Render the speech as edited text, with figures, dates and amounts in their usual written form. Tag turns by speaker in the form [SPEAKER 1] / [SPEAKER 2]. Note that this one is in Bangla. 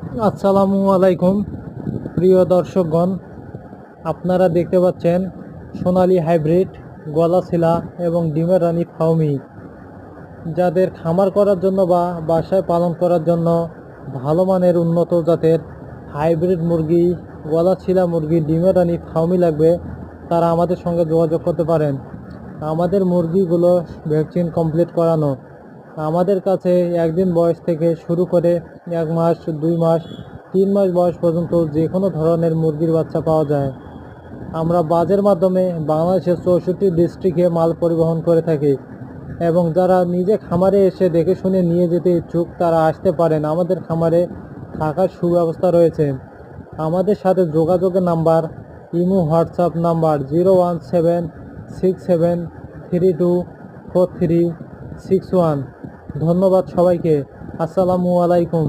[SPEAKER 1] আসসালামু আলাইকুম প্রিয় দর্শকগণ, আপনারা দেখতে পাচ্ছেন সোনালী হাইব্রিড গলাছিলা এবং ডিমের রানী ফাউমি। যাদের খামার করার জন্য বা বাসায় পালন করার জন্য ভালো মানের উন্নত জাতের হাইব্রিড মুরগি, গলাছিলা মুরগি, ডিমের রানী ফাউমি লাগবে, তারা আমাদের সঙ্গে যোগাযোগ করতে পারেন। আমাদের মুরগিগুলো ভ্যাকসিন কমপ্লিট করানো। আমাদের কাছে একদিন বয়স থেকে শুরু করে 1 মাস, 2 মাস, 3 মাস বয়স পর্যন্ত যে কোনো ধরনের মুরগির বাচ্চা পাওয়া যায়। আমরা বাসের মাধ্যমে বাংলাদেশের 64 ডিস্ট্রিক্টে মাল পরিবহন করে থাকি এবং যারা নিজে খামারে এসে দেখে শুনে নিয়ে যেতে ইচ্ছুক তারা আসতে পারেন। আমাদের খামারে থাকার সুব্যবস্থা রয়েছে। আমাদের সাথে যোগাযোগের নাম্বার, ইমো হোয়াটসঅ্যাপ নাম্বার 01767324361। ধন্যবাদ সবাইকে। আসসালামু আলাইকুম।